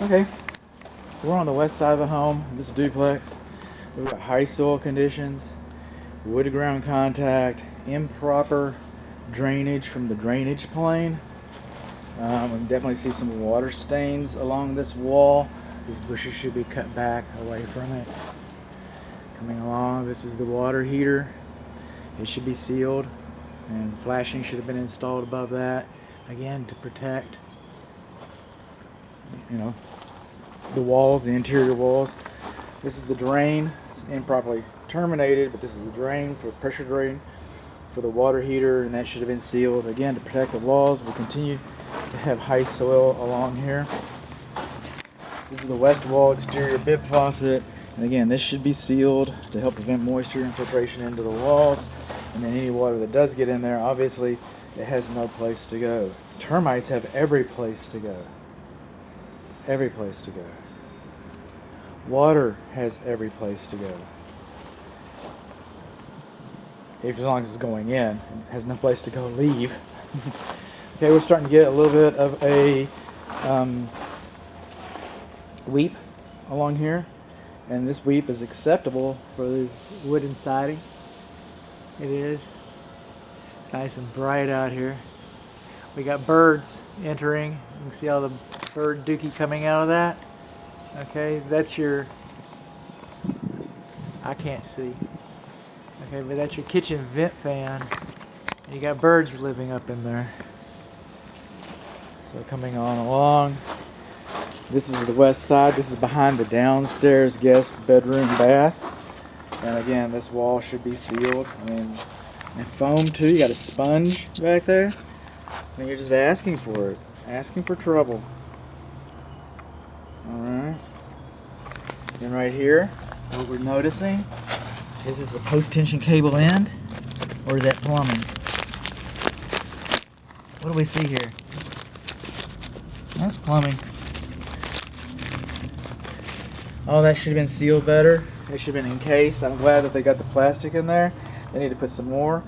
Okay, we're on the west side of the home, this duplex. We've got high soil conditions, wood to ground contact, improper drainage from the drainage plane. We can definitely see some water stains along this wall. These bushes should be cut back away from it. Coming along, this is the water heater. It should be sealed, and flashing should have been installed above that, again to protect, the walls, the interior walls. This is the drain. It's improperly terminated, but this is the drain for pressure drain for the water heater, and that should have been sealed again to protect the walls. We continue to have high soil along here. This is the west wall exterior bib faucet, and again this should be sealed to help prevent moisture infiltration into the walls, and then any water that does get in there, obviously it has no place to go. Termites have every place to go. Every place to go. Water has every place to go. As long as it's going in, it has no place to go leave. Okay, we're starting to get a little bit of a weep along here, and this weep is acceptable for this wooden siding. It is. It's nice and bright out here. We got birds entering. You can see all the bird dookie coming out of that. Okay, that's your, I can't see. Okay, but that's your kitchen vent fan. And you got birds living up in there. So coming on along. This is the west side. This is behind the downstairs guest bedroom bath. And again, this wall should be sealed. And foam too. You got a sponge back there. And you're just asking for it. Asking for trouble. Alright. And right here, what we're noticing is this a post-tension cable end, or is that plumbing? What do we see here? That's plumbing. Oh, that should have been sealed better. It should have been encased. I'm glad that they got the plastic in there. They need to put some more.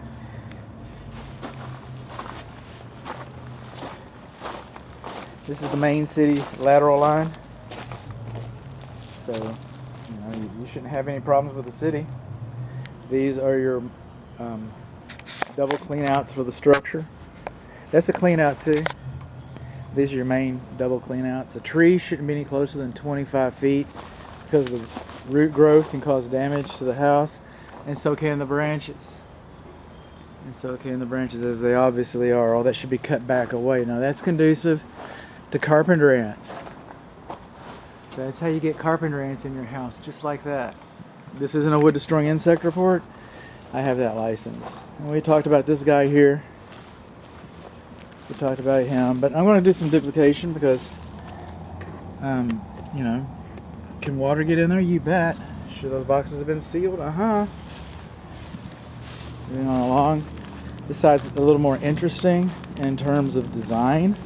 This is the main city lateral line. So, you shouldn't have any problems with the city. These are your double clean outs for the structure. That's a clean out too. These are your main double clean outs. A tree shouldn't be any closer than 25 feet because the root growth can cause damage to the house, and so can the branches. And so can the branches, as they obviously are. All that should be cut back away. Now that's conducive to carpenter ants. So that's how you get carpenter ants in your house, just like that. This isn't a wood destroying insect report. I have that license. And we talked about this guy here. We talked about him, but I'm going to do some duplication because, can water get in there? You bet. Should those boxes have been sealed? Moving on along. This side's a little more interesting in terms of design.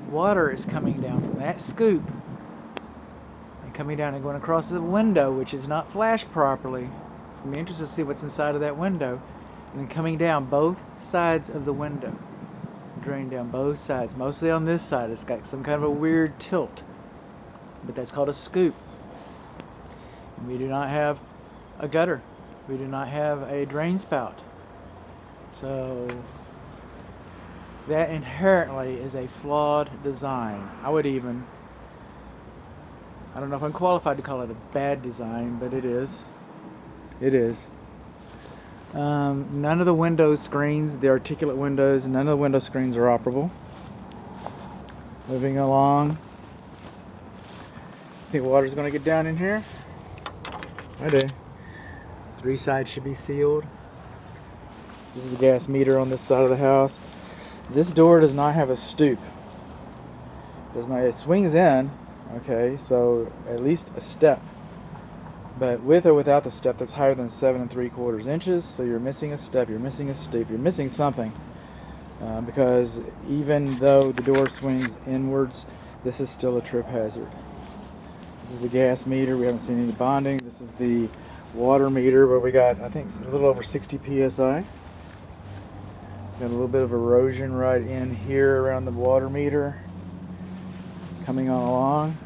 Water is coming down from that scoop and coming down and going across the window, which is not flashed properly. It's going to be interesting to see what's inside of that window. And then coming down both sides of the window. Drain down both sides. Mostly on this side. It's got some kind of a weird tilt. But that's called a scoop. And we do not have a gutter. We do not have a drain spout. So that inherently is a flawed design. I don't know if I'm qualified to call it a bad design, but it is. It is. None of the window screens, the articulate windows, none of the window screens are operable. Moving along. I think water's going to get down in here. I do. 3 sides should be sealed. This is the gas meter on this side of the house. This door does not have a stoop. It swings in, okay, so at least a step. But with or without the step, that's higher than 7 3/4 inches. So you're missing a step, you're missing a stoop, you're missing something. Because even though the door swings inwards, this is still a trip hazard. This is the gas meter. We haven't seen any bonding. This is the water meter where we got, I think, a little over 60 psi. Got a little bit of erosion right in here around the water meter coming on along.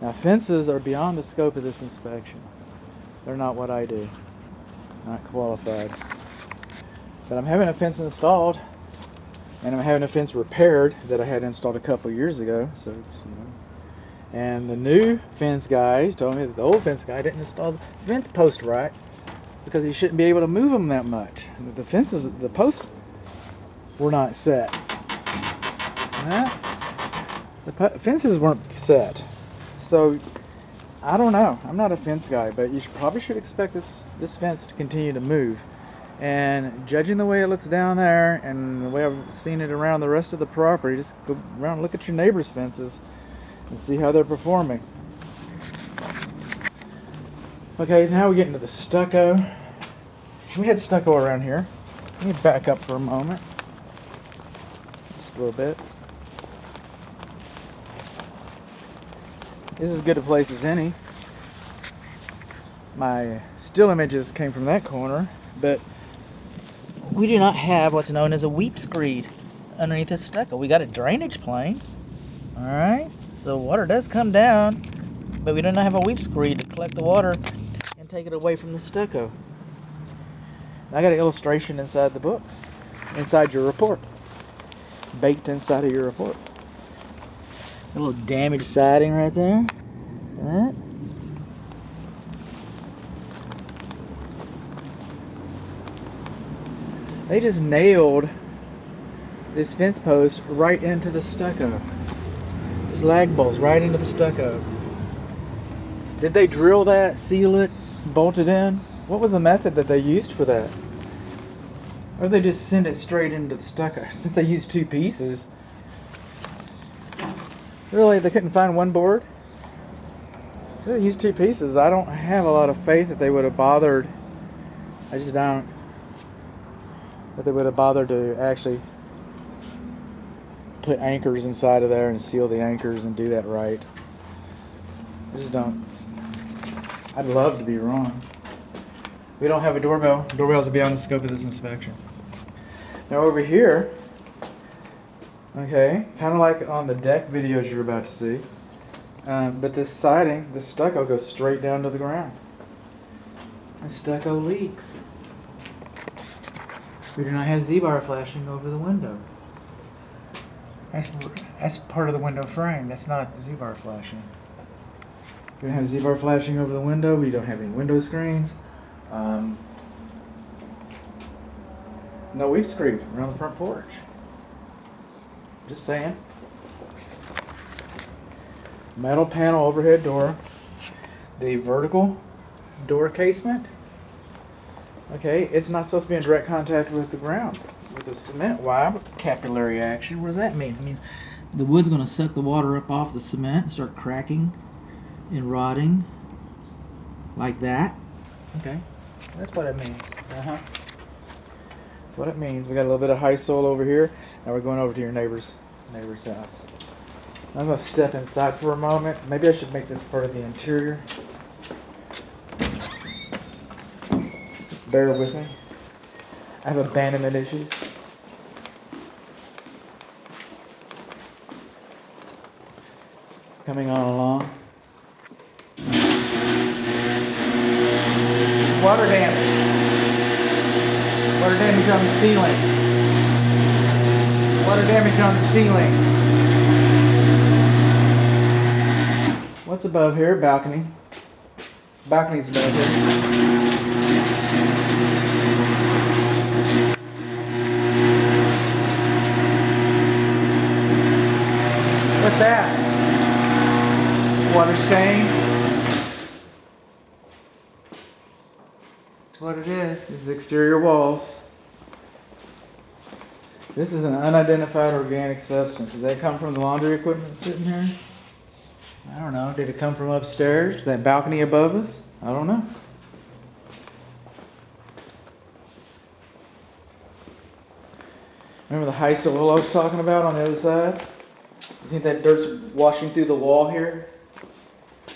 Now fences are beyond the scope of this inspection. They're not what I do. Not qualified. But I'm having a fence installed, and I'm having a fence repaired that I had installed a couple years ago. So, and the new fence guy told me that the old fence guy didn't install the fence post right because he shouldn't be able to move them that much. The fences, the posts were not set. The fences weren't set. So I don't know. I'm not a fence guy, but you probably should expect this fence to continue to move. And judging the way it looks down there and the way I've seen it around the rest of the property, just go around and look at your neighbors' fences and see how they're performing. Okay, now we get into the stucco. We had stucco around here. Let me back up for a moment. Just a little bit. This is as good a place as any. My still images came from that corner, but we do not have what's known as a weep screed underneath this stucco. We got a drainage plane, alright? So water does come down, but we do not have a weep screed to collect the water and take it away from the stucco. I got an illustration inside the books, inside your report, baked inside of your report. A little damaged siding right there. See that? They just nailed this fence post right into the stucco. Just lag bolts right into the stucco. Did they drill that, seal it, bolt it in? What was the method that they used for that? Or they just send it straight into the stucco? Since they used two pieces. Really, they couldn't find one board? They used two pieces. I don't have a lot of faith that they would have bothered. I just don't. That they would have bothered to actually put anchors inside of there and seal the anchors and do that right. I just don't. I'd love to be wrong. We don't have a doorbell. Doorbells are beyond the scope of this inspection. Now over here, okay, kind of like on the deck videos you're about to see, but this siding, this stucco goes straight down to the ground. The stucco leaks. We do not have Z-bar flashing over the window. That's part of the window frame. That's not Z-bar flashing. We don't have Z-bar flashing over the window. We don't have any window screens. No weep screed around the front porch. Just saying. Metal panel overhead door. The vertical door casement. Okay, it's not supposed to be in direct contact with the ground, with the cement. Why? Capillary action. What does that mean? It means the wood's going to suck the water up off the cement and start cracking and rotting like that. Okay, that's what it means. That's what it means. We got a little bit of high soil over here. Now we're going over to your neighbor's house. I'm going to step inside for a moment. Maybe I should make this part of the interior. Bear with me. I have abandonment issues. Coming on along. Water damage. Water damage on the ceiling. Water damage on the ceiling. What's above here? Balcony. Balcony's above here. What's that? Water stain. That's what it is. This is exterior walls. This is an unidentified organic substance. Did that come from the laundry equipment sitting here? I don't know. Did it come from upstairs? That balcony above us? I don't know. Remember the high soil I was talking about on the other side? You think that dirt's washing through the wall here?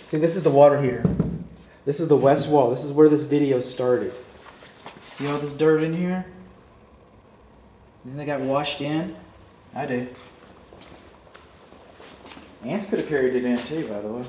See, this is the water heater. This is the west wall. This is where this video started. See all this dirt in here? Then they got washed in. I do. Ants could have carried it in too, by the way.